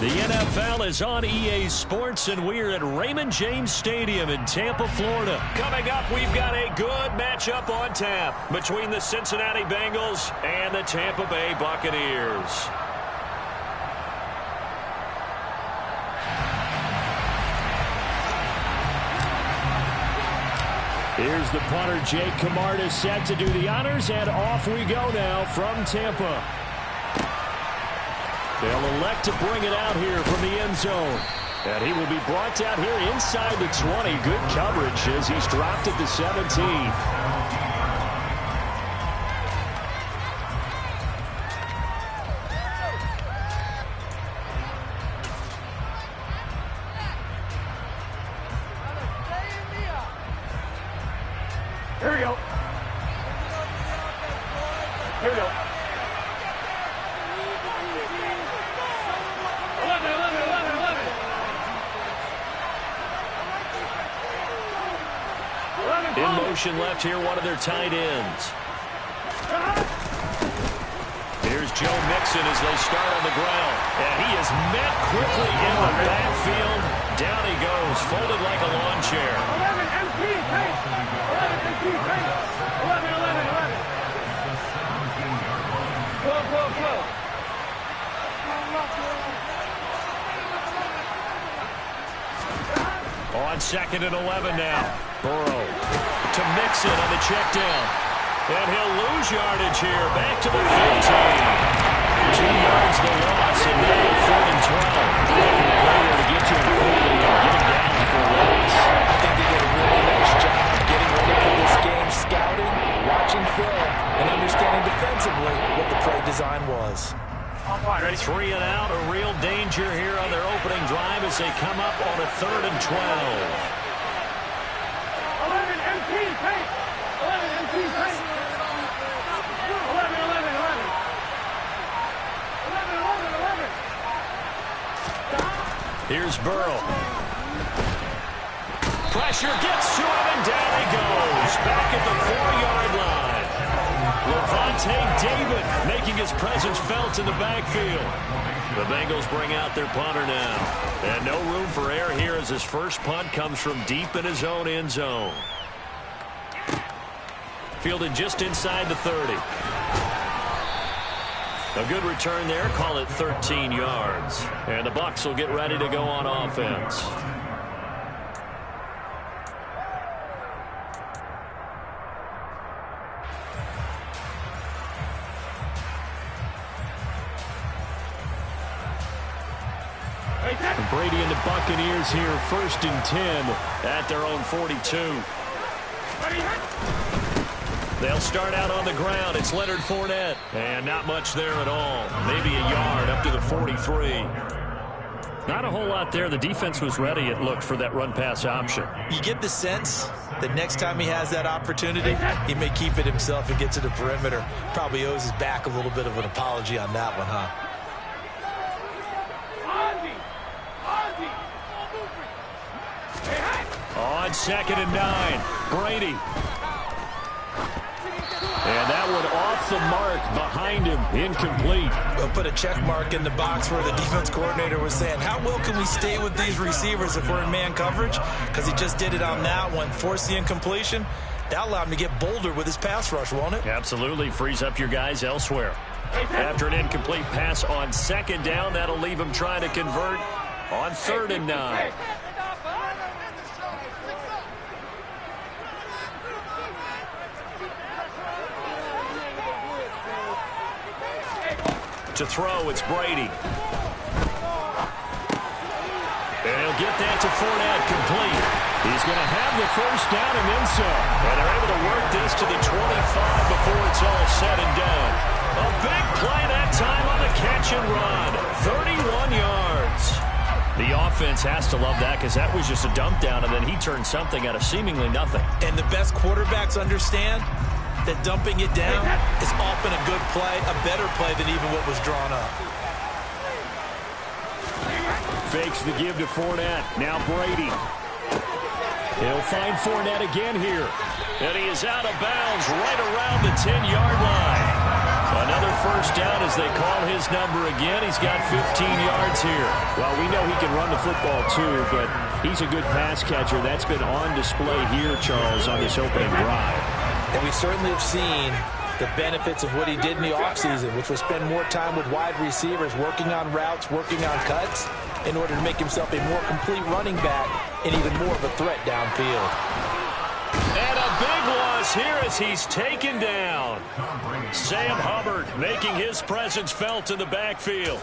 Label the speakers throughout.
Speaker 1: The NFL is on EA Sports, and we're at Raymond James Stadium in Tampa, Florida. Coming up, we've got a good matchup on tap between the Cincinnati Bengals and the Tampa Bay Buccaneers. Here's the punter, Jake Camarda, set to do the honors, and off we go now from Tampa. They'll elect to bring it out here from the end zone. And he will be brought down here inside the 20. Good coverage as he's dropped at the 17.
Speaker 2: Here we go. Here we go. 11.
Speaker 1: In motion left here, one of their tight ends. Here's Joe Mixon as they start on the ground. And he is met quickly in the backfield. Down he goes, folded like a lawn chair.
Speaker 2: 11 MP, pace. 11 MP, pace. 11. Go.
Speaker 1: On 2nd and 11 now. Burrow to Mixon on the check down. And he'll lose yardage here. Back to the 15. 2 yards the loss, and now 4th and 12. Making a play there to get to him quickly and get him down for a loss.
Speaker 3: I think they did a really nice job getting ready for this game, scouting, watching film, and understanding defensively what the play design was.
Speaker 1: 3 and out, a real danger here on their opening drive as they come up on a 3rd and 12.
Speaker 2: 11 MP, pace. 11 MP, pace. 11.
Speaker 1: Here's Burrow. Pressure gets to him, and down he goes. Back at the 4-yard line. Levante David making his presence felt in the backfield. The Bengals bring out their punter now. And no room for error here as his first punt comes from deep in his own end zone. Fielded just inside the 30. A good return there, call it 13 yards. And the Bucs will get ready to go on offense. Brady and the Buccaneers here, 1st and 10 at their own 42. They'll start out on the ground. It's Leonard Fournette. And not much there at all. Maybe a yard up to the 43. Not a whole lot there. The defense was ready, it looked, for that run-pass option.
Speaker 3: You get the sense that next time he has that opportunity, he may keep it himself and get to the perimeter. Probably owes his back a little bit of an apology on that one, huh?
Speaker 1: On 2nd and 9, Brady. And that one off the mark behind him, incomplete.
Speaker 3: We'll put a check mark in the box where the defense coordinator was saying, how well can we stay with these receivers if we're in man coverage? Because he just did it on that one, forced the incompletion. That allowed him to get bolder with his pass rush, won't it?
Speaker 1: Absolutely, frees up your guys elsewhere. After an incomplete pass on 2nd down, that'll leave him trying to convert on 3rd and 9. To throw, it's Brady. And he'll get that to Fournette, complete. He's going to have the 1st down and then some. And they're able to work this to the 25 before it's all said and done. A big play that time on the catch and run. 31 yards. The offense has to love that because that was just a dump down, and then he turned something out of seemingly nothing.
Speaker 3: And the best quarterbacks understand that dumping it down is often a good play, a better play than even what was drawn up.
Speaker 1: Fakes the give to Fournette. Now Brady. He'll find Fournette again here. And he is out of bounds right around the 10-yard line. Another another first down as they call his number again. He's got 15 yards here. Well, we know he can run the football too, but he's a good pass catcher. That's been on display here, Charles, on this opening drive.
Speaker 3: And we certainly have seen the benefits of what he did in the offseason, which was spend more time with wide receivers, working on routes, working on cuts, in order to make himself a more complete running back and even more of a threat downfield.
Speaker 1: And a big loss here as he's taken down. Sam Hubbard making his presence felt in the backfield.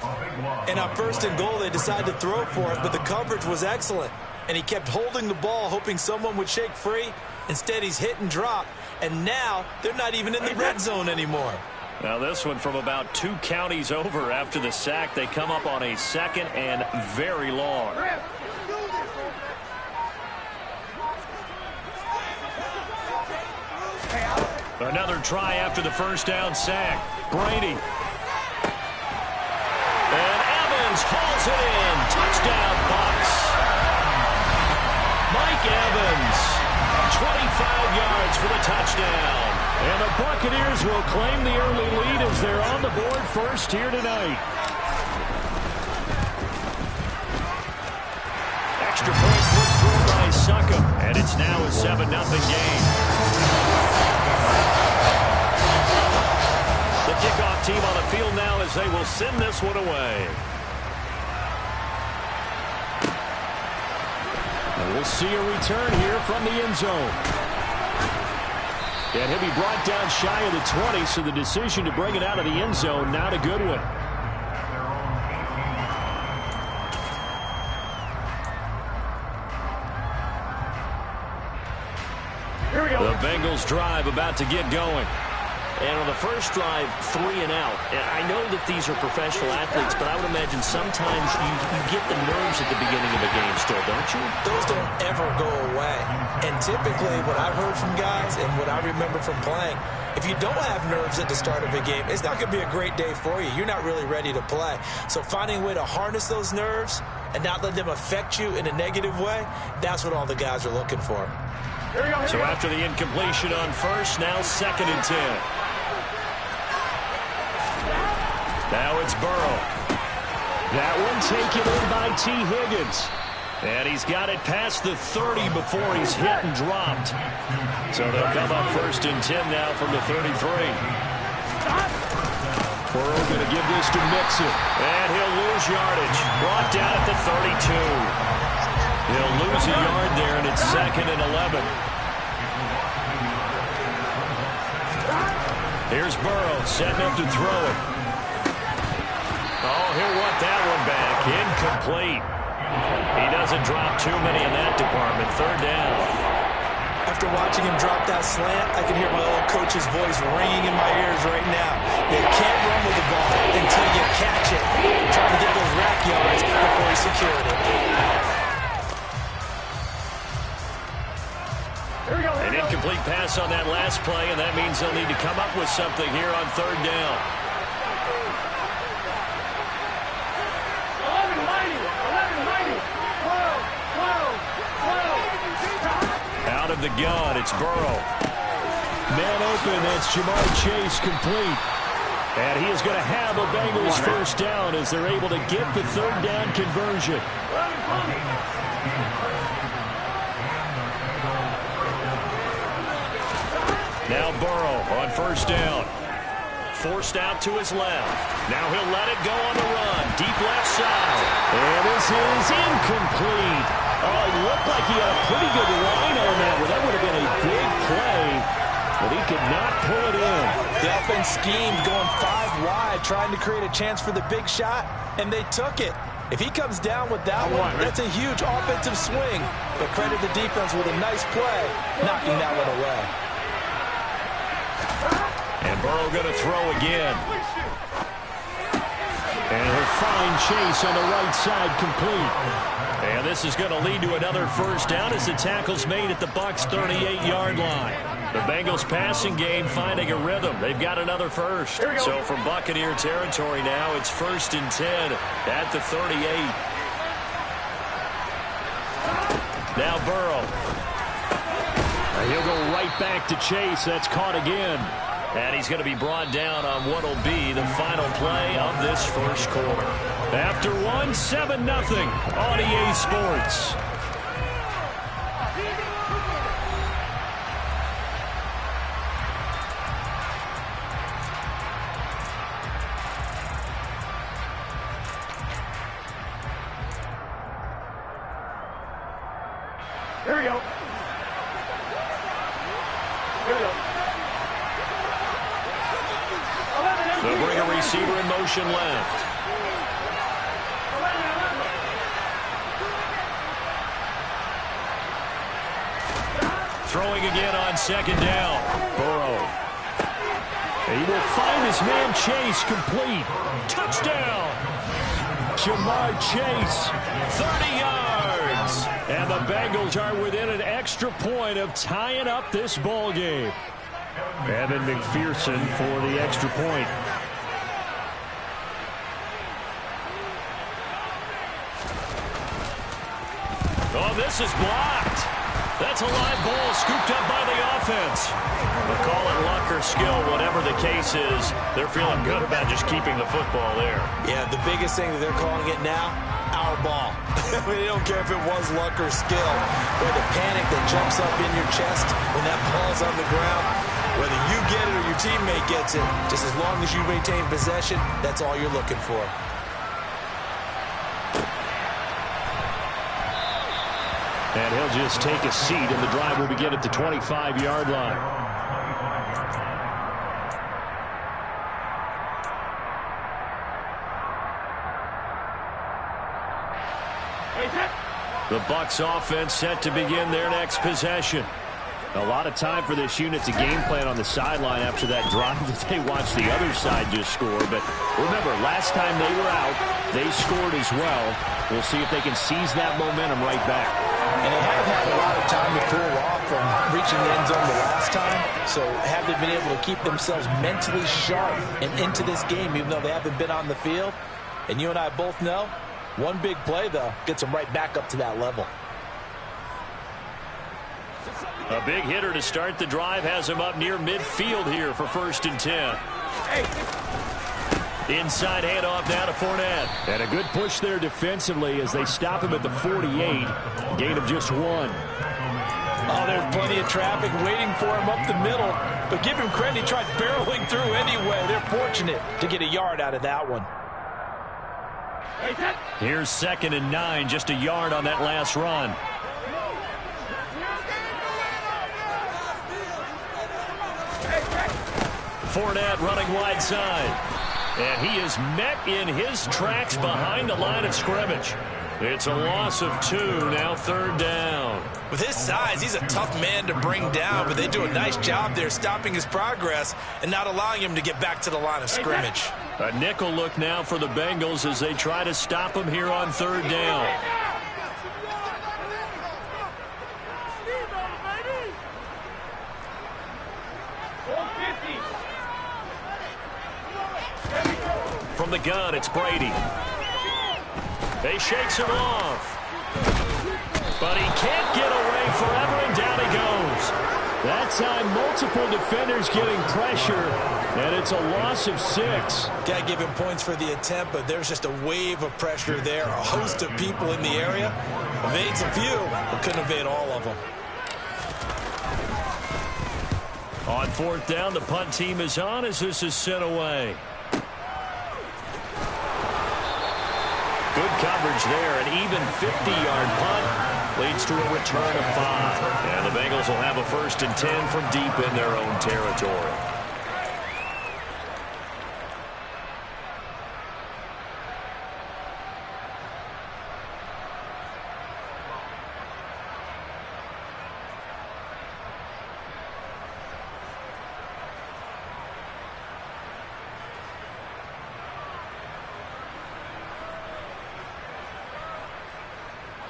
Speaker 3: And on 1st and goal, they decided to throw for it, but the coverage was excellent. And he kept holding the ball, hoping someone would shake free. Instead, he's hit and dropped. And now they're not even in the red zone anymore.
Speaker 1: Now this one from about 2 counties over after the sack. They come up on a 2nd and very long. Another try after the first down sack. Brady. And Evans hauls it in. Touchdown, Bucs. Mike Evans, 25 yards for the touchdown. And the Buccaneers will claim the early lead as they're on the board first here tonight. Extra point put through by Succop, and it's now a 7-0 game. The kickoff team on the field now as they will send this one away. And we'll see a return here from the end zone. And he'll be brought down shy of the 20, so the decision to bring it out of the end zone, not a good one.
Speaker 2: Here we go.
Speaker 1: The Bengals drive about to get going. And on the first drive, 3 and out. And I know that these are professional athletes, but I would imagine sometimes you get the nerves at the beginning of a game still, don't you?
Speaker 3: Those don't ever go away. And typically what I've heard from guys and what I remember from playing, if you don't have nerves at the start of a game, it's not going to be a great day for you. You're not really ready to play. So finding a way to harness those nerves and not let them affect you in a negative way, that's what all the guys are looking for.
Speaker 1: So after the incompletion on first, now 2nd and 10. Now it's Burrow. That one taken in by T. Higgins. And he's got it past the 30 before he's hit and dropped. So they'll come up 1st and 10 now from the 33. Burrow going to give this to Mixon. And he'll lose yardage. Brought down at the 32. He'll lose a yard there, and it's 2nd and 11. Here's Burrow setting up to throw it. Oh, he'll want that one back. Incomplete. He doesn't drop too many in that department. 3rd down.
Speaker 3: After watching him drop that slant, I can hear my old coach's voice ringing in my ears right now. You can't run with the ball until you catch it. Trying to get those rack yards before he secured it.
Speaker 1: An incomplete pass on that last play, and that means they'll need to come up with something here on 3rd down. Out of the gun, it's Burrow. Man open, that's Jamar Chase complete. And he is going to have a Bengals first down as they're able to get the 3rd down conversion. Now Burrow on 1st down. Forced out to his left. Now he'll let it go on the run. Deep left side. And this is incomplete. Oh, it looked like he had a pretty good line on that one. That would have been a big play, but he could not pull it in.
Speaker 3: The offense schemed going 5 wide, trying to create a chance for the big shot, and they took it. If he comes down with that one, that's a huge offensive swing. But credit the defense with a nice play, knocking that one away.
Speaker 1: And Burrow going to throw again. And he'll find Chase on the right side complete. And this is going to lead to another first down as the tackle's made at the Bucs' 38-yard line. The Bengals passing game finding a rhythm. They've got another first. So from Buccaneer territory now, it's 1st and 10 at the 38. Now Burrow. And he'll go right back to Chase. That's caught again. And he's going to be brought down on what will be the final play of this first quarter. After one, 7-0 on EA Sports.
Speaker 2: Here we go. Here we go.
Speaker 1: They'll bring a receiver in motion left. Throwing again on second down. Burrow. He will find his man Chase complete. Touchdown. Jamar Chase. 30 yards. And the Bengals are within an extra point of tying up this ball game. Evan McPherson for the extra point. Oh, this is blocked. That's a live ball scooped up by the offense. But call it luck or skill, whatever the case is, they're feeling good about just keeping the football there.
Speaker 3: Yeah, the biggest thing that they're calling it now, our ball. I mean, they don't care if it was luck or skill, or the panic that jumps up in your chest when that ball's on the ground. Whether you get it or your teammate gets it, just as long as you maintain possession, that's all you're looking for.
Speaker 1: And he'll just take a seat, and the drive will begin at the 25-yard line. The Bucs offense set to begin their next possession. A lot of time for this unit to game plan on the sideline after that drive that they watched the other side just score. But remember, last time they were out, they scored as well. We'll see if they can seize that momentum right back.
Speaker 3: And they have had a lot of time to cool off from reaching the end zone the last time. So have they been able to keep themselves mentally sharp and into this game, even though they haven't been on the field? And you and I both know, one big play, though, gets them right back up to that level.
Speaker 1: A big hitter to start the drive has him up near midfield here for 1st and 10. Inside handoff now to Fournette. And a good push there defensively as they stop him at the 48. Gain of just 1.
Speaker 3: Oh, there's plenty of traffic waiting for him up the middle. But give him credit, he tried barreling through anyway. They're fortunate to get a yard out of that one.
Speaker 1: Here's 2nd and 9, just a yard on that last run. Fournette running wide side. And he is met in his tracks behind the line of scrimmage. It's a loss of 2, now 3rd down.
Speaker 3: With his size, he's a tough man to bring down, but they do a nice job there stopping his progress and not allowing him to get back to the line of scrimmage.
Speaker 1: A nickel look now for the Bengals as they try to stop him here on 3rd down. From the gun, it's Brady. He shakes him off. But he can't get away forever, and down he goes. That time, multiple defenders getting pressure, and it's a loss of 6.
Speaker 3: Got to give him points for the attempt, but there's just a wave of pressure there. A host of people in the area. Evades a few, but couldn't evade all of them.
Speaker 1: On 4th down, the punt team is on as this is sent away. Good coverage there. An even 50-yard punt leads to a return of 5. And the Bengals will have a 1st and 10 from deep in their own territory.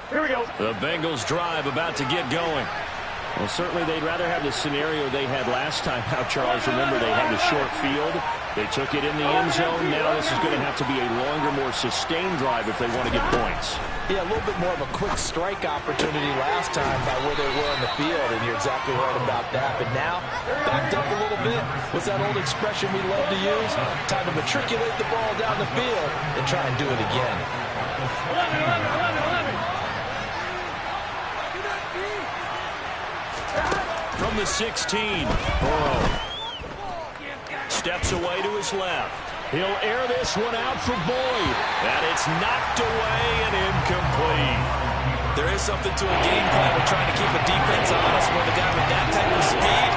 Speaker 2: Here we go.
Speaker 1: The Bengals drive about to get going. Well, certainly they'd rather have the scenario they had last time out, Charles. Remember, they had the short field. They took it in the end zone. Now this is going to have to be a longer, more sustained drive if they want to get points.
Speaker 3: Yeah, a little bit more of a quick strike opportunity last time by where they were on the field, and you're exactly right about that. But now, backed up a little bit. What's that old expression we love to use? Time to matriculate the ball down the field and try and do it again.
Speaker 2: 11.
Speaker 1: From the 16, Burrow steps away to his left. He'll air this one out for Boyd. And it's knocked away and incomplete.
Speaker 3: There is something to a game plan with trying to keep a defense honest with a guy with that type of speed.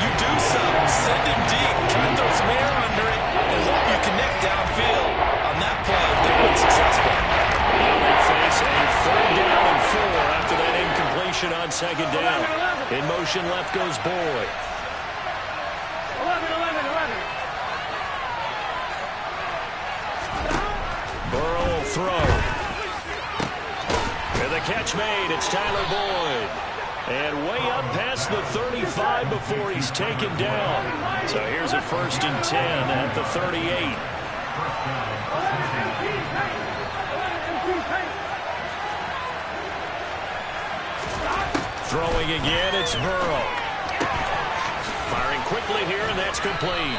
Speaker 3: You do so. Send him deep. Try and throw some air under it and hope you connect downfield. On that play, they've been successful.
Speaker 1: Now they face a 3rd down and 4 after that incompletion on 2nd down. In motion left goes Boyd.
Speaker 2: 11.
Speaker 1: Burrow will throw. And the catch made. It's Tyler Boyd. And way up past the 35 before he's taken down. So here's a 1st and 10 at the 38. Throwing again, it's Burrow. Firing quickly here, and that's complete.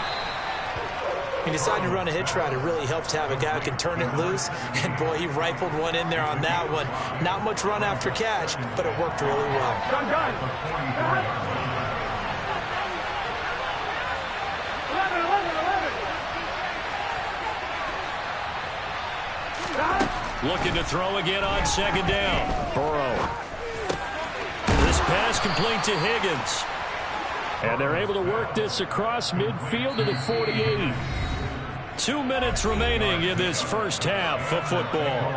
Speaker 3: He decided to run a hitch route. It really helps to have a guy who can turn it loose. And, boy, he rifled one in there on that one. Not much run after catch, but it worked really well.
Speaker 1: Looking to throw again on 2nd down. Burrow. This pass complete to Higgins. And they're able to work this across midfield to the 48. 2 minutes remaining in this first half of football.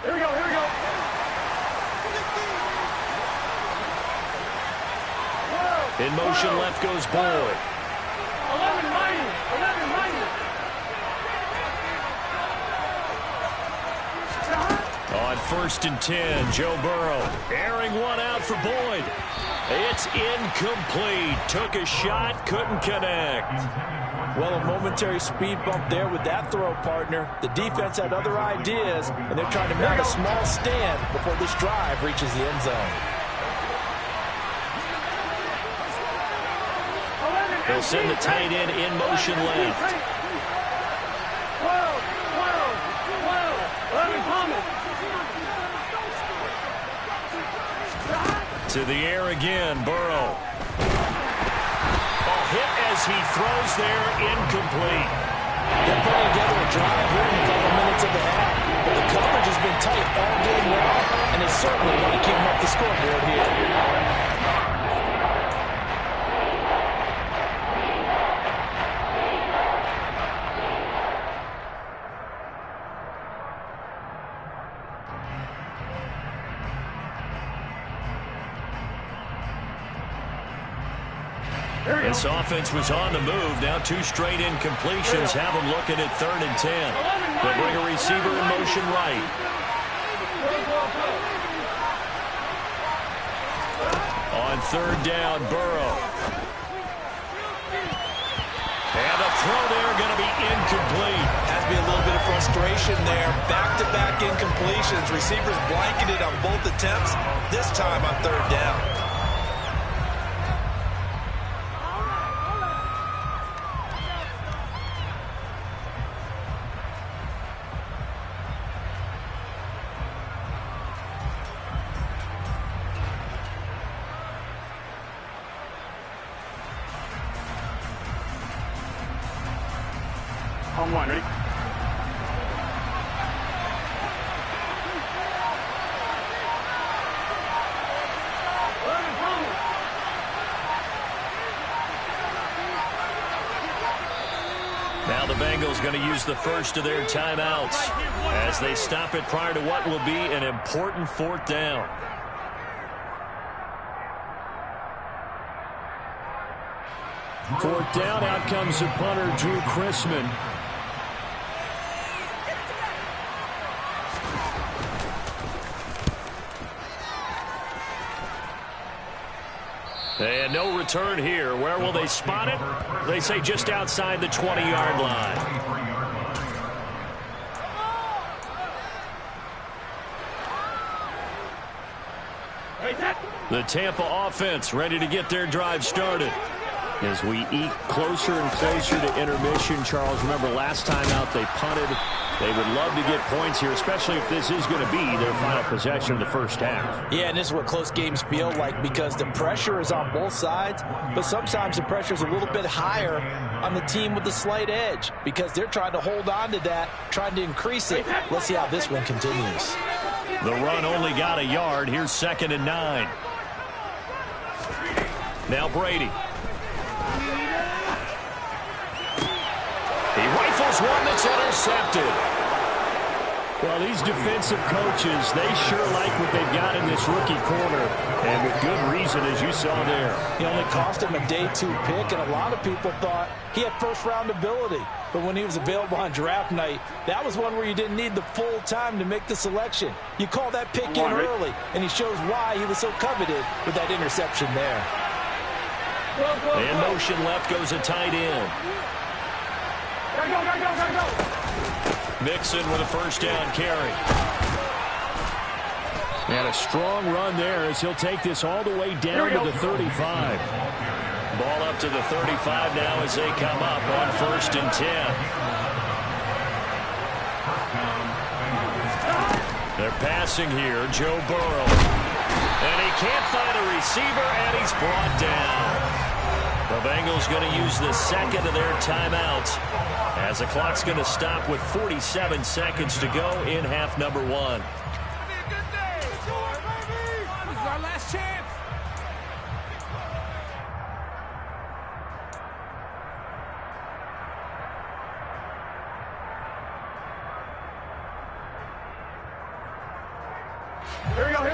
Speaker 2: Here we go.
Speaker 1: In motion left goes Boyd.
Speaker 2: 11 minus.
Speaker 1: On 1st and 10, Joe Burrow airing one out for Boyd. It's incomplete. Took a shot, couldn't connect.
Speaker 3: Well, a momentary speed bump there with that throw, partner. The defense had other ideas, and they're trying to mount a small stand before this drive reaches the end zone.
Speaker 1: They'll send the tight end in motion left.
Speaker 2: 12. 11 Thomas.
Speaker 1: To the air again, Burrow. A hit as he throws there, incomplete.
Speaker 3: They're putting together a drive here in a couple minutes of the half, but the coverage has been tight all game long, and they certainly want to keep them up the scoreboard here.
Speaker 1: This offense was on the move. Now 2 straight incompletions have them looking at 3rd and 10. They'll bring a receiver in motion right. On 3rd down, Burrow. And the throw there going to be incomplete.
Speaker 3: Has to be a little bit of frustration there. Back-to-back incompletions. Receivers blanketed on both attempts, this time on 3rd down.
Speaker 2: On 1, ready?
Speaker 1: Now the Bengals going to use the first of their timeouts as they stop it prior to what will be an important 4th down. Fourth down, out comes the punter, Drew Chrisman. And no return here. Where will they spot it? They say just outside the 20-yard line. The Tampa offense ready to get their drive started. As we eke closer and closer to intermission, Charles, remember last time out they punted. They would love to get points here, especially if this is going to be their final possession of the first half.
Speaker 3: Yeah, and this is what close games feel like because the pressure is on both sides, but sometimes the pressure is a little bit higher on the team with the slight edge because they're trying to hold on to that, trying to increase it. Let's see how this one continues.
Speaker 1: The run only got a yard. Here's 2nd and 9. Now Brady. He rifles one that's intercepted. Well, these defensive coaches, they sure like what they've got in this rookie corner, and with good reason, as you saw there.
Speaker 3: He only cost him a day 2 pick, and a lot of people thought he had first-round ability. But when he was available on draft night, that was one where you didn't need the full time to make the selection. You call that pick in early, and he shows why he was so coveted with that interception there.
Speaker 1: And motion left goes a tight end. Mixon with a first down carry. And a strong run there as he'll take this all the way down to the 35. Ball up to the 35 now as they come up on 1st and 10. They're passing here, Joe Burrow. And he can't find a receiver, and he's brought down. The Bengals going to use the second of their timeouts as the clock's going to stop with 47 seconds to go in half number 1.
Speaker 2: This is our last chance.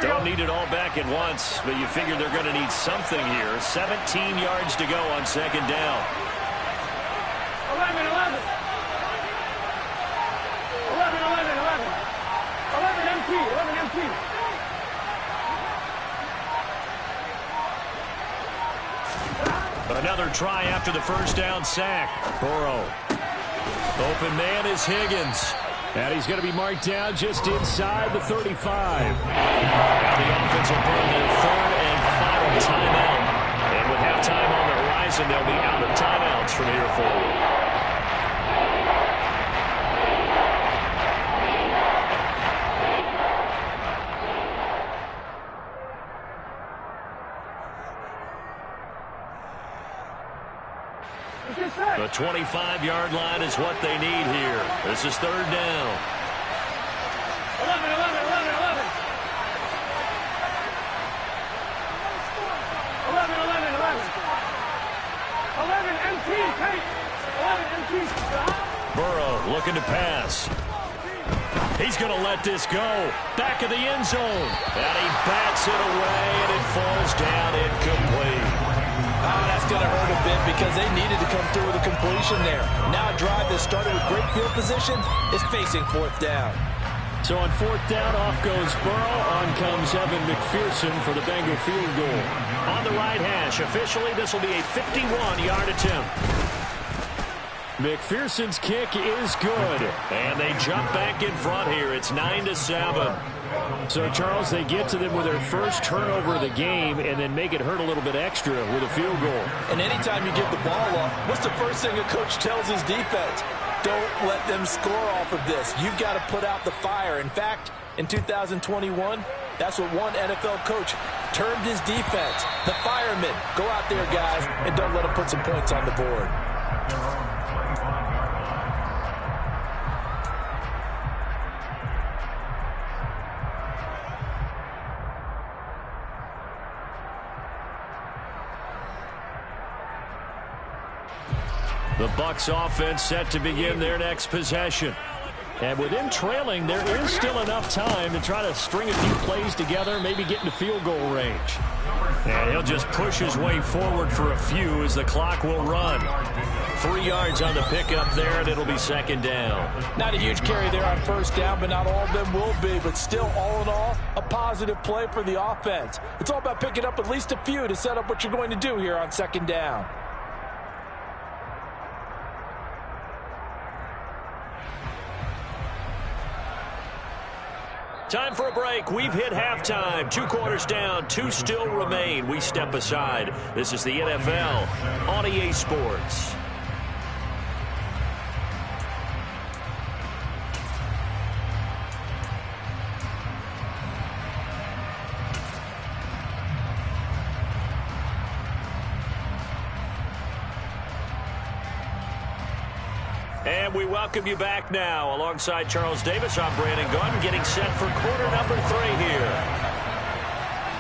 Speaker 1: Don't need it all back at once, but you figure they're going to need something here. 17 yards to go on 2nd down.
Speaker 2: 11 empty.
Speaker 1: Another try after the first down sack. Burrow. Open man is Higgins. And he's going to be marked down just inside the 35. Now the offense will burn their 3rd and final timeout. And with halftime on the horizon, they'll be out of timeouts from here forward. The 25-yard line is what they need here. This is 3rd down.
Speaker 2: 11. 11 empty, Kate. 11 empty.
Speaker 1: Burrow looking to pass. He's going to let this go. Back of the end zone. And he bats it away, and it falls down incomplete.
Speaker 3: Oh, that's going to hurt a bit because they needed to come through with a completion there. Now a drive that started with great field position is facing 4th down.
Speaker 1: So on 4th down, off goes Burrow. On comes Evan McPherson for the Bengal field goal. On the right hash, officially this will be a 51-yard attempt. McPherson's kick is good. And they jump back in front here. It's 9-7. So, Charles, they get to them with their first turnover of the game and then make it hurt a little bit extra with a field goal.
Speaker 3: And anytime you give the ball up, what's the first thing a coach tells his defense? Don't let them score off of this. You've got to put out the fire. In fact, in 2021, that's what one NFL coach termed his defense. The firemen. Go out there, guys, and don't let them put some points on the board. The Bucs offense set to begin their next possession.
Speaker 1: And with them trailing, there is still enough time to try to string a few plays together, maybe get into field goal range. And he'll just push his way forward for a few as the clock will run. 3 yards on the pickup there, and it'll be second down.
Speaker 3: Not a huge carry there on first down, but not all of them will be. But still, all in all, a positive play for the offense. It's all about picking up at least a few to set up what you're going to do here on second down.
Speaker 1: Time for a break. We've hit halftime. 2 quarters down. 2 still remain. We step aside. This is the NFL on EA Sports. And we welcome you back now. Alongside Charles Davis, I'm Brandon Gunn, getting set for quarter number 3 here.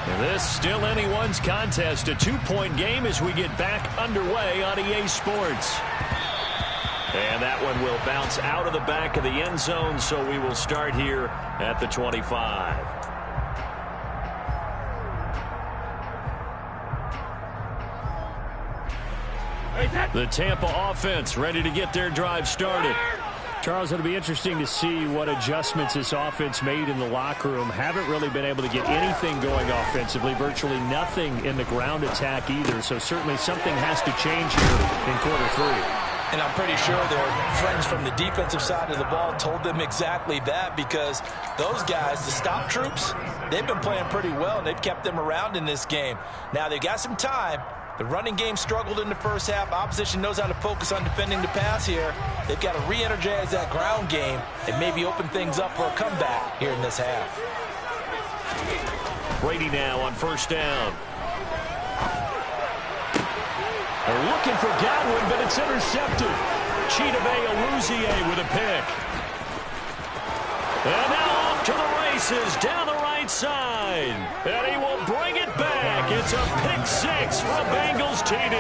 Speaker 1: And this still anyone's contest, a 2-point game as we get back underway on EA Sports. And that one will bounce out of the back of the end zone, so we will start here at the 25. The Tampa offense ready to get their drive started. Charles, it'll be interesting to see what adjustments this offense made in the locker room. Haven't really been able to get anything going offensively, virtually nothing in the ground attack either. So certainly something has to change here in quarter 3.
Speaker 3: And I'm pretty sure their friends from the defensive side of the ball told them exactly that, because those guys, the stop troops, they've been playing pretty well, and they've kept them around in this game. Now, they've got some time. The running game struggled in the first half. Opposition knows how to focus on defending the pass here. They've got to re-energize that ground game and maybe open things up for a comeback here in this half.
Speaker 1: Brady now on first down. They're looking for Godwin, but it's intercepted. Chidobe Awuzie with a pick. And now off to the races down the right side. And he will bring it back. It's a pick 6 for a Bengals TD.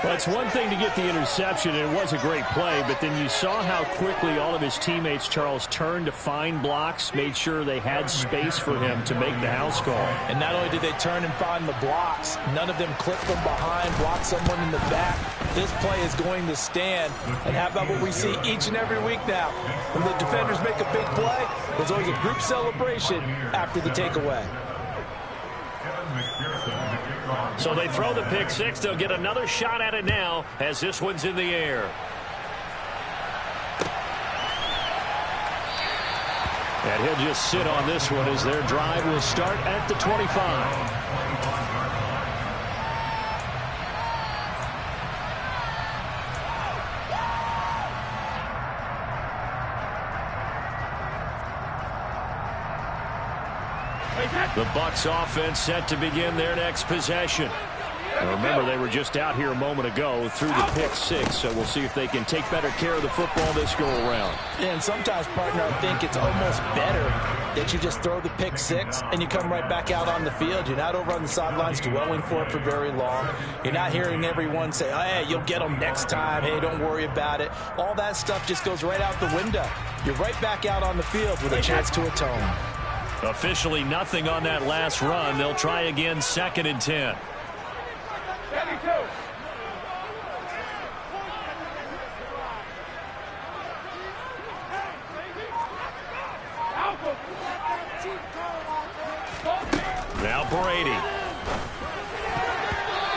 Speaker 1: Well, it's one thing to get the interception, and it was a great play, but then you saw how quickly all of his teammates, Charles, turned to find blocks, made sure they had space for him to make the house call.
Speaker 3: And not only did they turn and find the blocks, none of them clipped from behind, blocked someone in the back. This play is going to stand. And how about what we see each and every week now? When the defenders make a big play, there's always a group celebration after the takeaway.
Speaker 1: So they throw the pick 6. They'll get another shot at it now as this one's in the air. And he'll just sit on this one as their drive will start at the 25. The Bucs offense set to begin their next possession. Now remember, they were just out here a moment ago through the pick 6, so we'll see if they can take better care of the football this go-around.
Speaker 3: And sometimes, partner, I think it's almost better that you just throw the pick 6 and you come right back out on the field. You're not over on the sidelines dwelling for it for very long. You're not hearing everyone say, oh, hey, you'll get them next time. Hey, don't worry about it. All that stuff just goes right out the window. You're right back out on the field with a chance to atone.
Speaker 1: Officially nothing on that last run. They'll try again, 2nd and 10. Now Brady.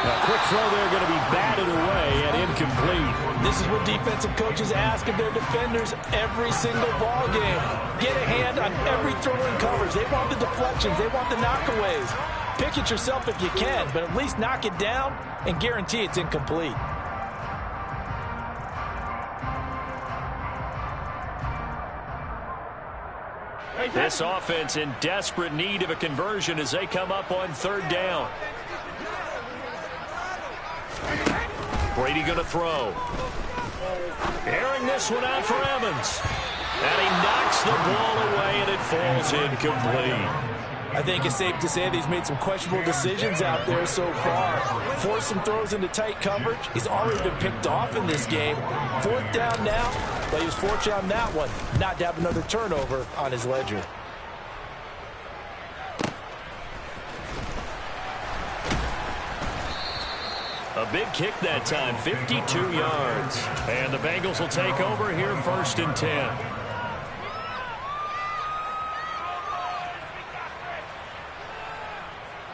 Speaker 1: A quick throw there, going to be batted away and incomplete.
Speaker 3: This is what defensive coaches ask of their defenders every single ball game. Get a hand on every throw in coverage. They want the deflections. They want the knockaways. Pick it yourself if you can, but at least knock it down and guarantee it's incomplete.
Speaker 1: This offense in desperate need of a conversion as they come up on 3rd down. Brady going to throw. Airing this one out for Evans. And he knocks the ball away, and it falls incomplete.
Speaker 3: I think it's safe to say that he's made some questionable decisions out there so far. Forced some throws into tight coverage. He's already been picked off in this game. 4th down now, but he was fortunate on that one not to have another turnover on his ledger.
Speaker 1: A big kick that time, 52 yards. And the Bengals will take over here 1st and 10.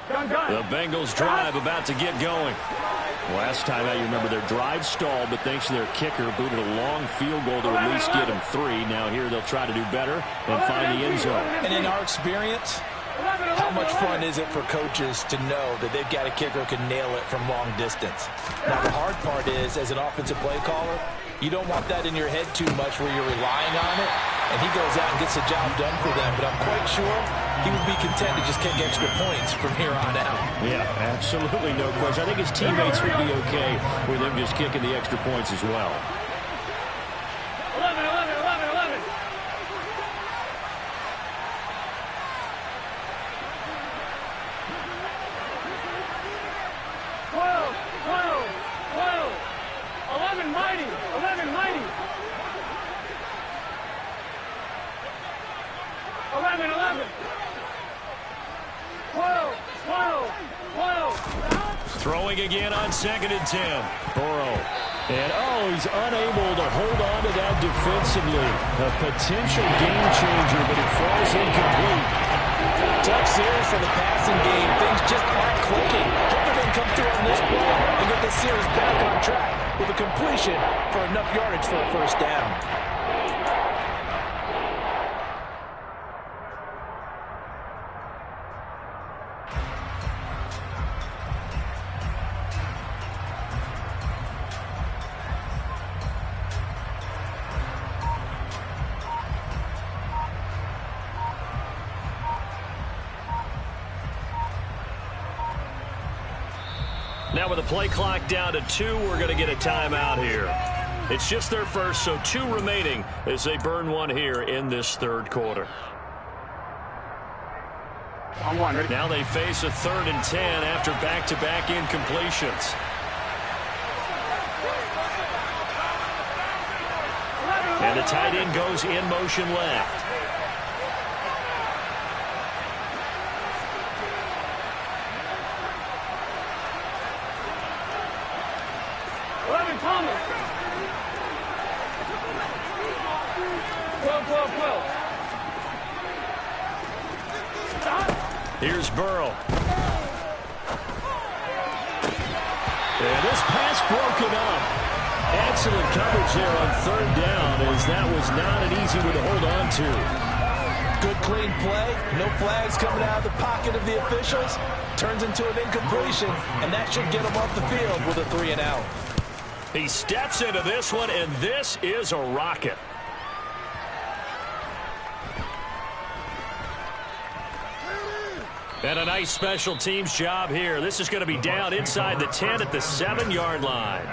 Speaker 1: The Bengals drive about to get going. Last time out, you remember their drive stalled, but thanks to their kicker, booted a long field goal to at least get them 3. Now here they'll try to do better and find the end zone.
Speaker 3: And in our experience, how much fun is it for coaches to know that they've got a kicker who can nail it from long distance? Now, the hard part is, as an offensive play caller, you don't want that in your head too much where you're relying on it, and he goes out and gets the job done for them. But I'm quite sure he would be content to just kick extra points from here on out.
Speaker 1: Yeah, absolutely no question. I think his teammates would be okay with him just kicking the extra points as well.
Speaker 2: 11. 11 mighty. 11 mighty. 11. 12.
Speaker 1: Throwing again on 2nd and 10. Burrow. And, he's unable to hold on to that defensively. A potential game changer, but it falls incomplete.
Speaker 3: Tough series for the passing game. Things just aren't clicking. Hoping they can come through on this play and get this series back on track with a completion for enough yardage for a 1st down.
Speaker 1: Now with the play clock down to 2, we're going to get a timeout here. It's just their first, so 2 remaining as they burn one here in this 3rd quarter. Now they face a 3rd and 10 after back-to-back incompletions. And the tight end goes in motion left. Here's Burrow. And this pass broken up. Excellent coverage there on 3rd down, as that was not an easy one to hold on to.
Speaker 3: Good clean play. No flags coming out of the pocket of the officials. Turns into an incompletion, and that should get him off the field with a 3 and out.
Speaker 1: He steps into this one, and this is a rocket. And a nice special teams job here. This is going to be down inside the 10 at the 7-yard line.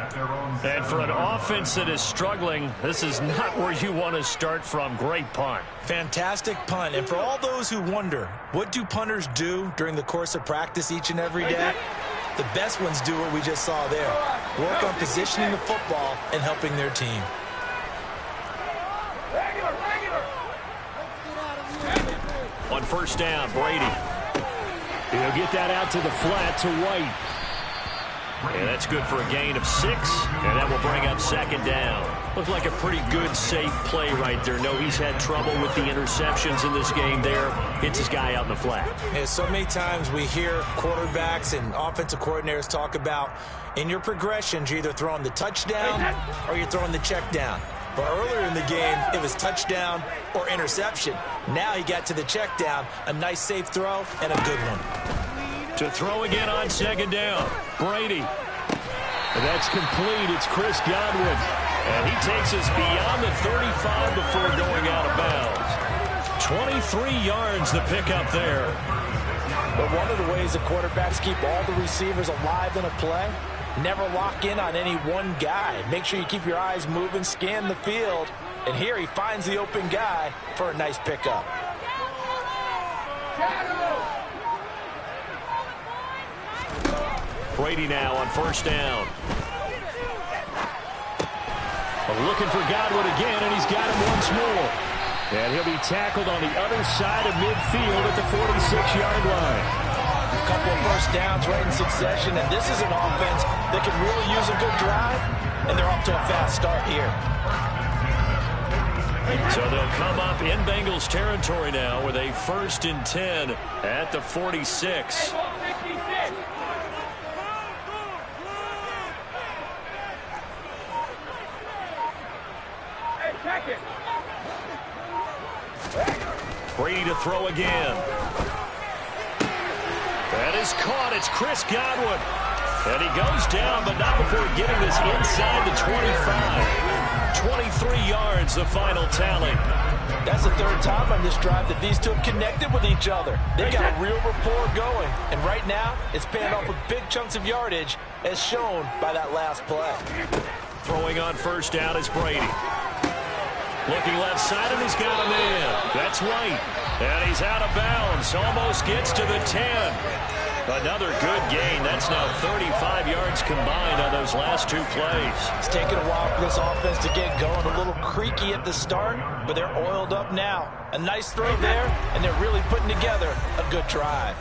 Speaker 1: And for an offense that is struggling, this is not where you want to start from. Great punt.
Speaker 3: Fantastic punt. And for all those who wonder, what do punters do during the course of practice each and every day? The best ones do what we just saw there. Work on positioning the football and helping their team.
Speaker 1: On 1st down, Brady. He'll get that out to the flat to White. And that's good for a gain of 6, and that will bring up 2nd down. Looked like a pretty good, safe play right there. No, he's had trouble with the interceptions in this game there. Hits his guy out in the flat.
Speaker 3: Yeah, so many times we hear quarterbacks and offensive coordinators talk about, in your progressions, you're either throwing the touchdown or you're throwing the check down. But earlier in the game, it was touchdown or interception. Now he got to the check down, a nice safe throw, and a good one.
Speaker 1: To throw again on 2nd down, Brady. And that's complete. It's Chris Godwin. And he takes us beyond the 35 before going out of bounds. 23 yards the pickup there.
Speaker 3: But one of the ways the quarterbacks keep all the receivers alive in a play, never lock in on any one guy. Make sure you keep your eyes moving, scan the field. And here he finds the open guy for a nice pickup.
Speaker 2: Shadow!
Speaker 1: Brady now on first down. Looking for Godwin again, and he's got him once more. And he'll be tackled on the other side of midfield at the 46-yard line.
Speaker 3: A couple of first downs right in succession, and this is an offense that can really use a good drive, and they're off to a fast start here.
Speaker 1: So they'll come up in Bengals territory now with a 1st and 10 at the 46. Brady to throw again. That is caught. It's Chris Godwin. And he goes down, but not before getting this inside the 25. 23 yards, the final tally.
Speaker 3: That's the third time on this drive that these two have connected with each other. They've got a real rapport going. And right now, it's paying off with big chunks of yardage, as shown by that last play.
Speaker 1: Throwing on first down is Brady. Looking left side, and he's got him in. That's White. And he's out of bounds. Almost gets to the 10. Another good gain. That's now 35 yards combined on those last 2 plays.
Speaker 3: It's taken a while for this offense to get going. A little creaky at the start, but they're oiled up now. A nice throw there, and they're really putting together a good drive.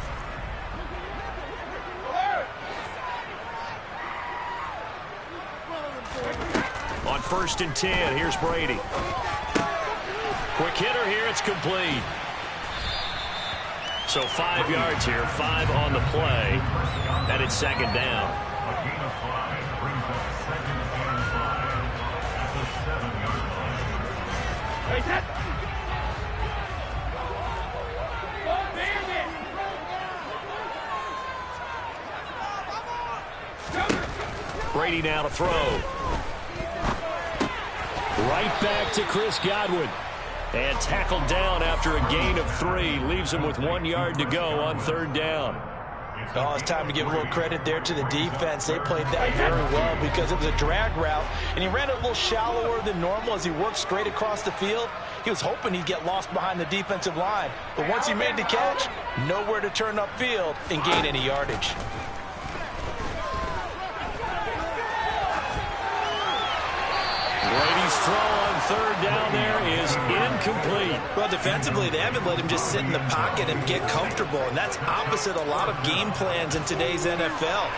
Speaker 1: On 1st and 10, here's Brady. Quick hitter here, it's complete. So 5 yards here, 5 on the play, and it's 2nd down. Brady now to throw. Right back to Chris Godwin. And tackled down after a gain of 3. Leaves him with 1 yard to go on 3rd down.
Speaker 3: Oh, it's time to give a little credit there to the defense. They played that very well because it was a drag route, and he ran it a little shallower than normal as he worked straight across the field. He was hoping he'd get lost behind the defensive line. But once he made the catch, nowhere to turn upfield and gain any yardage.
Speaker 1: Brady's throw on 3rd down there is incomplete.
Speaker 3: Well, defensively, they haven't let him just sit in the pocket and get comfortable, and that's opposite a lot of game plans in today's NFL.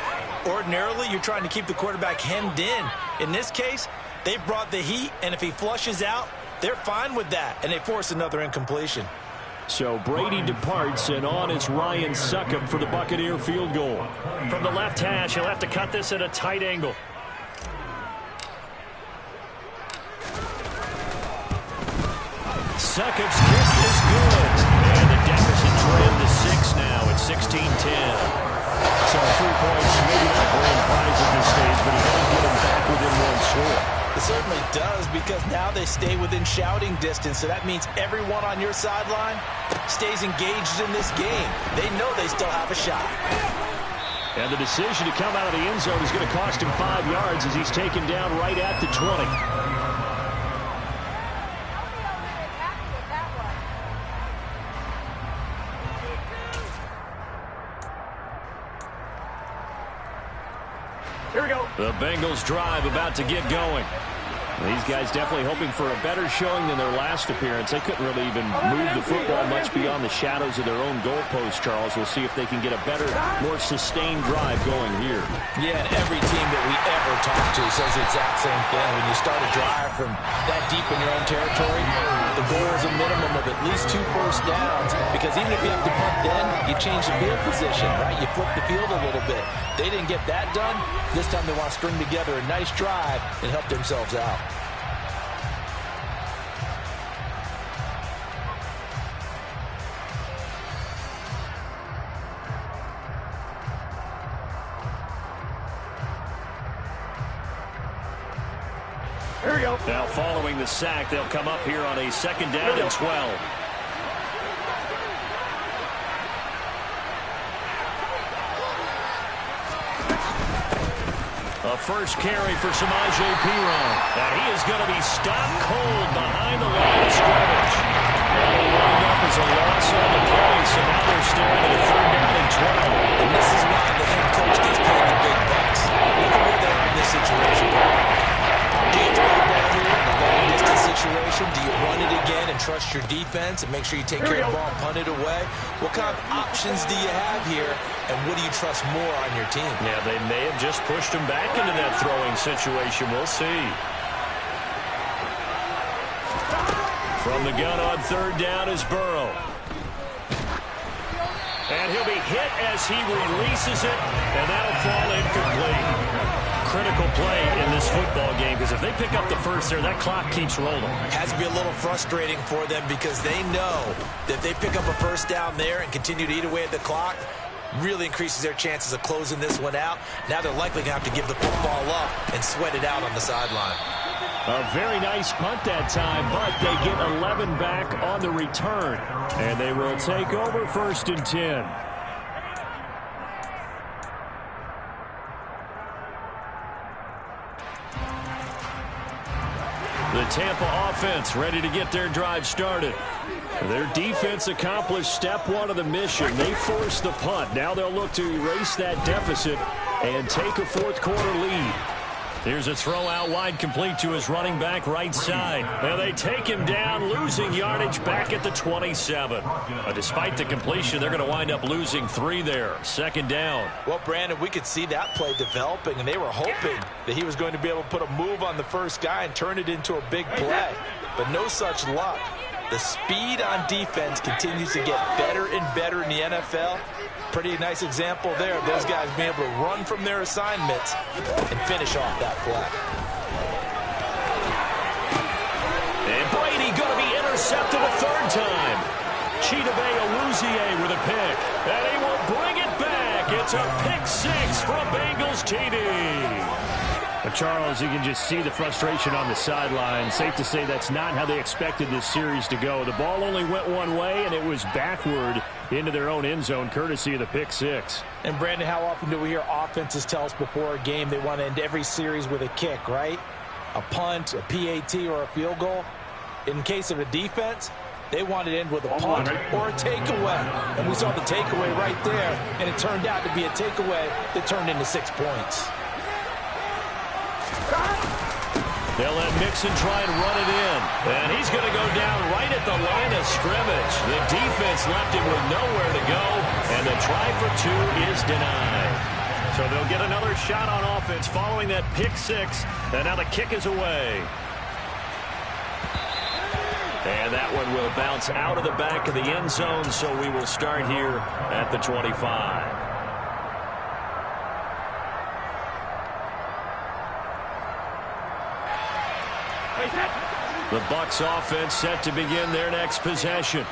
Speaker 3: Ordinarily, you're trying to keep the quarterback hemmed in. In this case, they brought the heat, and if he flushes out, they're fine with that, and they force another incompletion.
Speaker 1: So Brady departs, and on is Ryan Succop for the Buccaneer field goal. From the left hash, he'll have to cut this at a tight angle. Succop's kick is good. And the deficit trimmed to 6 now at 16-10. So 3 points, maybe not grand prize at this stage, but he does get him back within 1 score.
Speaker 3: It certainly does, because now they stay within shouting distance, so that means everyone on your sideline stays engaged in this game. They know they still have a shot.
Speaker 1: And the decision to come out of the end zone is going to cost him 5 yards as he's taken down right at the 20.
Speaker 2: Here we go.
Speaker 1: The Bengals drive about to get going. These guys definitely hoping for a better showing than their last appearance. They couldn't really even move the football much beyond the shadows of their own goalpost, Charles. We'll see if they can get a better, more sustained drive going here.
Speaker 3: Yeah, and every team that we ever talk to says the exact same thing. When you start a drive from that deep in your own territory, the goal is a minimum of at least 2 first downs, because even if you have to punt then, you change the field position, right? You flip the field a little bit. They didn't get that done. This time they want to string together a nice drive and help themselves out.
Speaker 2: Here we go.
Speaker 1: Now following the sack, they'll come up here on a 2nd down and 12. A first carry for Samaje Perine. And he is going to be stopped cold behind the line of scrimmage. And will wind up as a loss on the play, so now they're staring at a 3rd down and 12.
Speaker 3: And this is why the head coach gets paid the big trust your defense and make sure you take care of the ball and punt it away? What kind of options do you have here, and what do you trust more on your team?
Speaker 1: Yeah, they may have just pushed him back into that throwing situation. We'll see. From the gun on third down is Burrow. And he'll be hit as he releases it, and that'll fall incomplete. Critical play in this football game, because if they pick up the first there, that clock keeps rolling.
Speaker 3: Has to be a little frustrating for them because they know that if they pick up a first down there and continue to eat away at the clock, really increases their chances of closing this one out. Now they're likely going to have to give the football up and sweat it out on the sideline.
Speaker 1: A very nice punt that time, but they get 11 back on the return. And they will take over 1st and 10. The Tampa offense ready to get their drive started. Their defense accomplished step one of the mission. They forced the punt. Now they'll look to erase that deficit and take a fourth-quarter lead. Here's a throw out wide, complete to his running back right side. Now they take him down, losing yardage back at the 27. Despite the completion, they're going to wind up losing 3 there. 2nd down.
Speaker 3: Well, Brandon, we could see that play developing, and they were hoping that he was going to be able to put a move on the first guy and turn it into a big play. But no such luck. The speed on defense continues to get better and better in the NFL. Pretty nice example there of those guys being able to run from their assignments and finish off that play.
Speaker 1: And Brady going to be intercepted a 3rd time. Chidobe Awuzie with a pick. And he will bring it back. It's a pick 6 from Bengals TD. But Charles, you can just see the frustration on the sideline. Safe to say that's not how they expected this series to go. The ball only went one way, and it was backward into their own end zone, courtesy of the pick 6.
Speaker 4: And, Brandon, how often do we hear offenses tell us before a game they want to end every series with a kick, right? A punt, a PAT, or a field goal. In case of a defense, they wanted to end with a punt or a takeaway. And we saw the takeaway right there, and it turned out to be a takeaway that turned into 6 points.
Speaker 1: They'll let Mixon try and run it in. And he's going to go down right at the line of scrimmage. The defense left him with nowhere to go. And the try for 2 is denied. So they'll get another shot on offense following that pick 6. And now the kick is away. And that one will bounce out of the back of the end zone. So we will start here at the 25. The Bucs offense set to begin their next possession.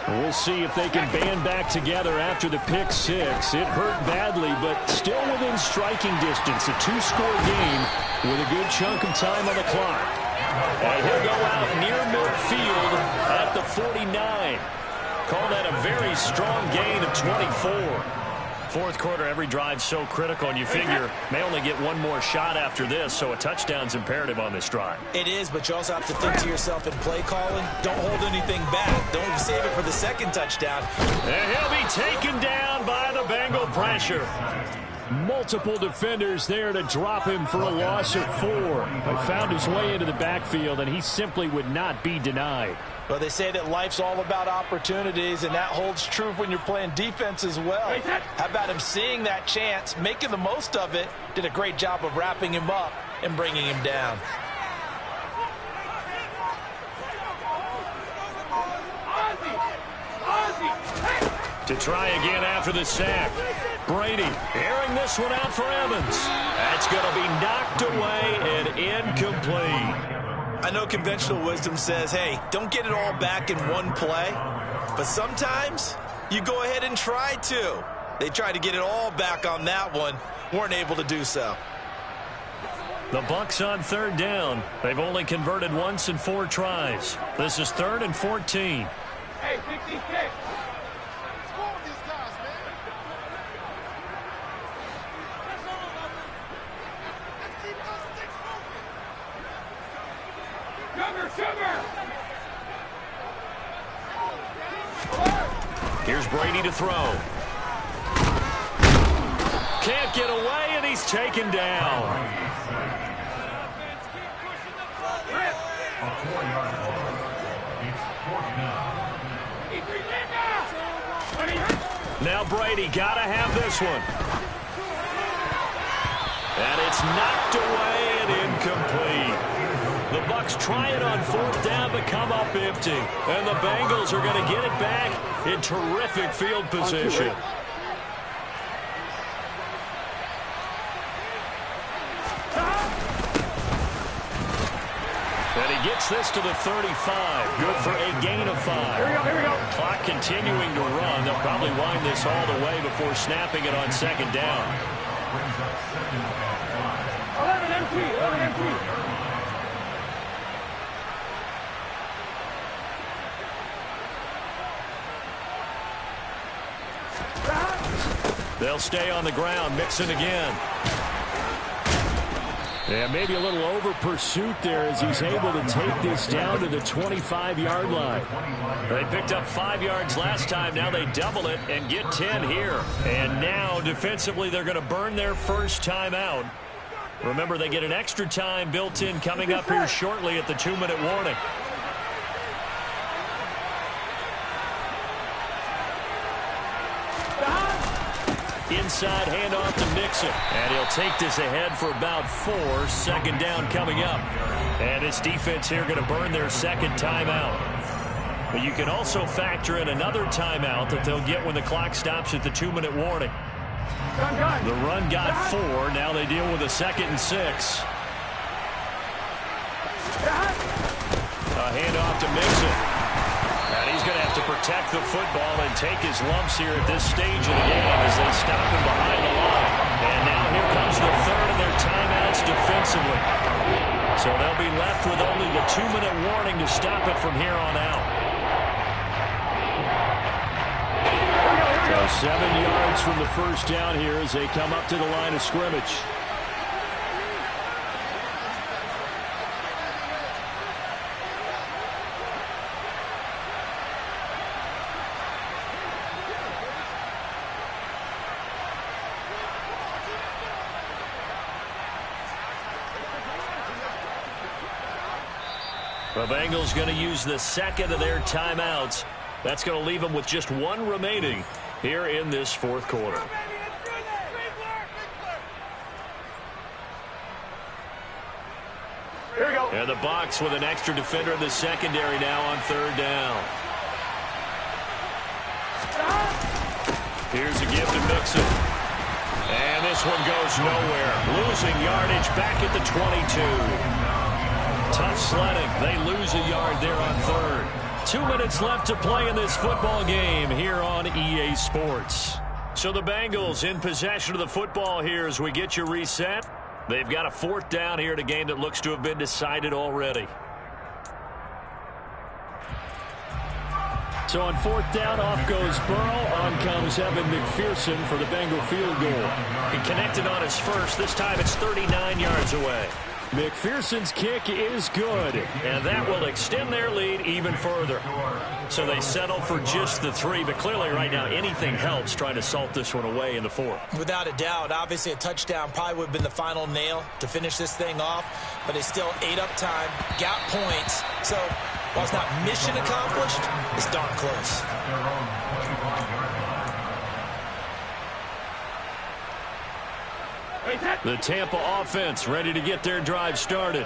Speaker 1: We'll see if they can band back together after the pick 6. It hurt badly, but still within striking distance. A 2-score game with a good chunk of time on the clock. And he'll go out near midfield at the 49. Call that a very strong gain of 24. 4th quarter, every drive so critical, and you figure may only get one more shot after this, so a touchdown's imperative on this drive.
Speaker 3: It is, but you also have to think to yourself in play calling, don't hold anything back. Don't save it for the 2nd touchdown.
Speaker 1: And he'll be taken down by the Bengal pressure. Multiple defenders there to drop him for a loss of 4. He found his way into the backfield, and he simply would not be denied.
Speaker 4: Well, they say that life's all about opportunities, and that holds true when you're playing defense as well. How about him seeing that chance, making the most of it, did a great job of wrapping him up and bringing him down.
Speaker 1: To try again after the sack. Brady airing this one out for Evans. That's going to be knocked away and incomplete.
Speaker 3: I know conventional wisdom says, hey, don't get it all back in one play. But sometimes you go ahead and try to. They tried to get it all back on that one. Weren't able to do so.
Speaker 1: The Bucs on 3rd down. They've only converted once in 4 tries. This is 3rd and 14.
Speaker 2: Hey, 66.
Speaker 1: Here's Brady to throw. Can't get away, and he's taken down. Now Brady got to have this one. And it's knocked away and incomplete. The Bucs try it on 4th down but come up empty. And the Bengals are going to get it back in terrific field position. And he gets this to the 35. Good for a gain of 5.
Speaker 2: Here we go.
Speaker 1: Clock continuing to run. They'll probably wind this all the way before snapping it on 2nd down.
Speaker 2: 11 empty.
Speaker 1: They'll stay on the ground. Mixon again. Yeah, maybe a little over pursuit there as he's able to take this down to the 25-yard line. They picked up 5 yards last time. Now they double it and get 10 here. And now defensively they're going to burn their first timeout. Remember, they get an extra time built in coming up here shortly at the 2-minute warning. Inside handoff to Mixon. And he'll take this ahead for about 4. 2nd down coming up. And this defense here going to burn their second timeout. But you can also factor in another timeout that they'll get when the clock stops at the 2-minute warning. The run got 4. Now they deal with a 2nd and 6. A handoff to Mixon. And he's going to have to protect the football and take his lumps here at this stage of the game as they stop him behind the line. And now here comes the 3rd of their timeouts defensively. So they'll be left with only the 2-minute warning to stop it from here on out. So 7 yards from the first down here as they come up to the line of scrimmage. The Bengals going to use the 2nd of their timeouts. That's going to leave them with just 1 remaining here in this 4th quarter.
Speaker 2: Here we go.
Speaker 1: And the Bucs with an extra defender in the secondary now on 3rd down. Here's a give to Mixon. And this one goes nowhere. Losing yardage back at the 22. Tough sledding. They lose a yard there on 3rd. 2 minutes left to play in this football game here on EA Sports. So the Bengals in possession of the football here as we get you reset. They've got a 4th down here in a game that looks to have been decided already. So on 4th down, off goes Burrow. On comes Evan McPherson for the Bengal field goal. He connected on his first. This time it's 39 yards away. McPherson's kick is good, and that will extend their lead even further. So they settle for just the 3, but clearly right now anything helps trying to salt this one away in the 4th.
Speaker 4: Without a doubt, obviously a touchdown probably would have been the final nail to finish this thing off, but they still ate up time, got points. So while it's not mission accomplished, it's darn close.
Speaker 1: The Tampa offense ready to get their drive started.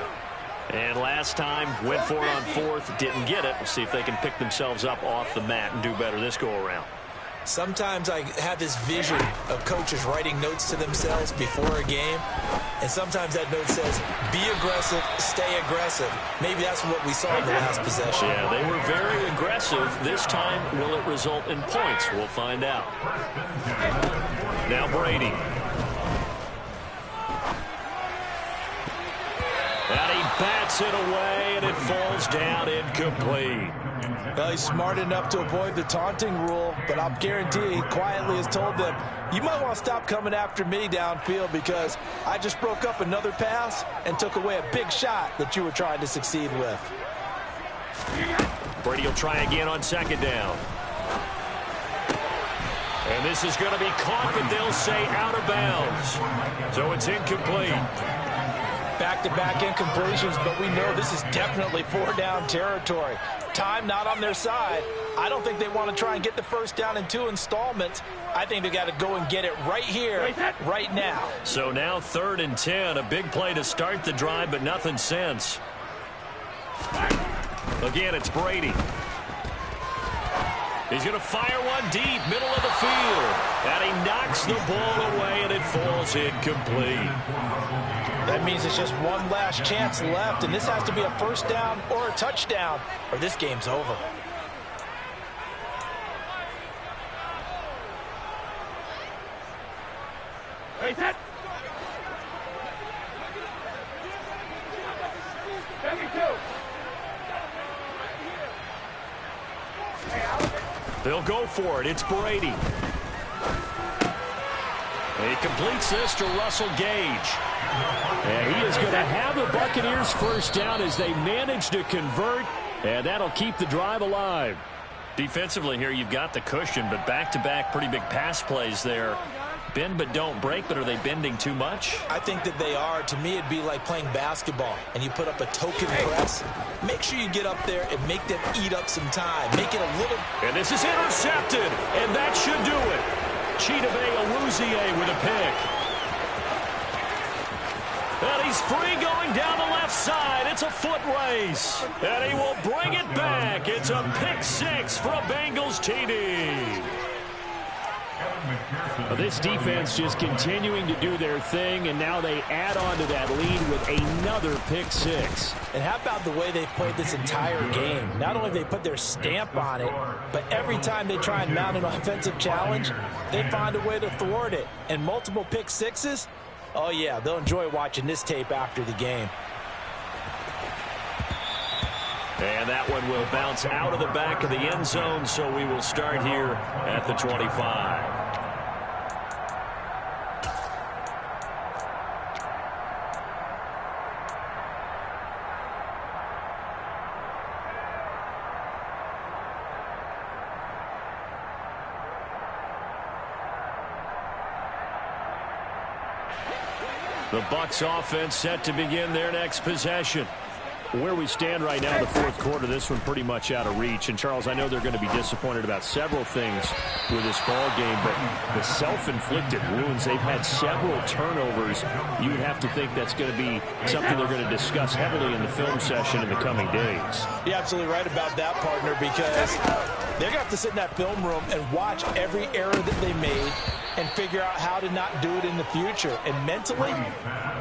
Speaker 1: And last time, went for it on 4th, didn't get it. We'll see if they can pick themselves up off the mat and do better this go-around.
Speaker 4: Sometimes I have this vision of coaches writing notes to themselves before a game, and sometimes that note says, be aggressive, stay aggressive. Maybe that's what we saw in the last possession.
Speaker 1: Yeah, they were very aggressive. This time, will it result in points? We'll find out. Now Brady. And he bats it away, and it falls down incomplete.
Speaker 4: Well, he's smart enough to avoid the taunting rule, but I'll guarantee he quietly has told them, you might want to stop coming after me downfield because I just broke up another pass and took away a big shot that you were trying to succeed with.
Speaker 1: Brady will try again on 2nd down. And this is going to be caught, but they'll say out of bounds. So it's incomplete.
Speaker 4: back-to-back incompletions, but we know this is definitely four-down territory. Time not on their side. I don't think they want to try and get the first down in 2 installments. I think they got to go and get it right here, right now.
Speaker 1: So now 3rd and 10, a big play to start the drive, but nothing since. Again, it's Brady. He's going to fire one deep, middle of the field. And he knocks the ball away, and it falls incomplete.
Speaker 4: That means it's just one last chance left, and this has to be a first down or a touchdown, or this game's over.
Speaker 2: Hey, set.
Speaker 1: They'll go for it. It's Brady. He completes this to Russell Gage. And he is going to have the Buccaneers first down as they manage to convert, and that'll keep the drive alive. Defensively here, you've got the cushion, but back-to-back pretty big pass plays there. Bend but don't break, but are they bending too much?
Speaker 4: I think that they are. To me, it'd be like playing basketball, and you put up a token press. Make sure you get up there and make them eat up some time. Make it a little...
Speaker 1: And this is intercepted, and that should do it. Chidobe Awuzie with a pick. And he's free going down the left side. It's a foot race. And he will bring it back. It's a pick 6 for a Bengals TD. This defense just continuing to do their thing, and now they add on to that lead with another pick 6.
Speaker 4: And how about the way they've played this entire game? Not only have they put their stamp on it, but every time they try and mount an offensive challenge, they find a way to thwart it. And multiple pick 6s, oh yeah, they'll enjoy watching this tape after the game.
Speaker 1: And that one will bounce out of the back of the end zone, so we will start here at the 25. The Bucs offense set to begin their next possession. Where we stand right now in the fourth quarter, this one pretty much out of reach. And, Charles, I know they're going to be disappointed about several things with this ball game, but the self-inflicted wounds, they've had several turnovers. You would have to think that's going to be something they're going to discuss heavily in the film session in the coming days.
Speaker 4: You're absolutely right about that, partner, because they're going to have to sit in that film room and watch every error that they made and figure out how to not do it in the future. And mentally,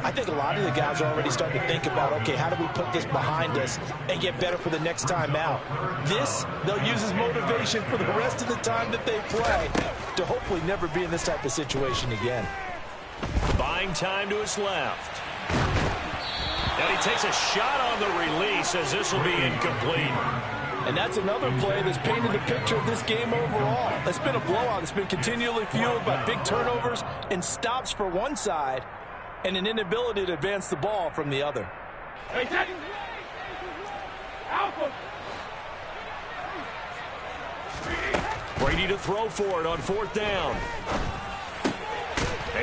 Speaker 4: I think a lot of the guys are already starting to think about, okay, how do we put this behind us and get better for the next time out? This, they'll use as motivation for the rest of the time that they play to hopefully never be in this type of situation again.
Speaker 1: Buying time to his left. And he takes a shot on the release as this will be incomplete.
Speaker 4: And that's another play that's painted the picture of this game overall. It's been a blowout. It's been continually fueled by big turnovers and stops for one side and an inability to advance the ball from the other.
Speaker 1: Brady to throw for it on 4th down.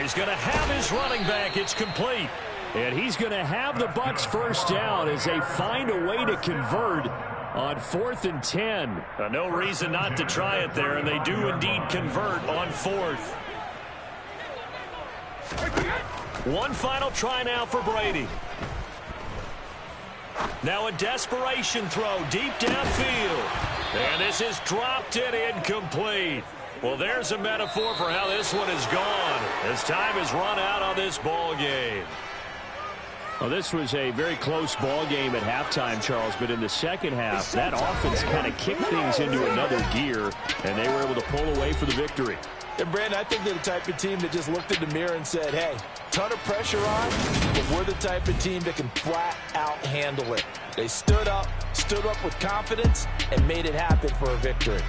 Speaker 1: He's going to have his running back. It's complete. And he's going to have the Bucs first down as they find a way to convert on 4th and 10. No reason not to try it there, and they do indeed convert on 4th. One final try now for Brady. Now a desperation throw deep downfield. And this is dropped and incomplete. Well, there's a metaphor for how this one is gone as time is run out on this ball game. Well, this was a very close ball game at halftime, Charles, but in the second half, that offense kind of kicked things into another gear, and they were able to pull away for the victory.
Speaker 4: And, Brandon, I think they're the type of team that just looked in the mirror and said, hey, ton of pressure on, but we're the type of team that can flat out handle it. They stood up with confidence, and made it happen for a victory.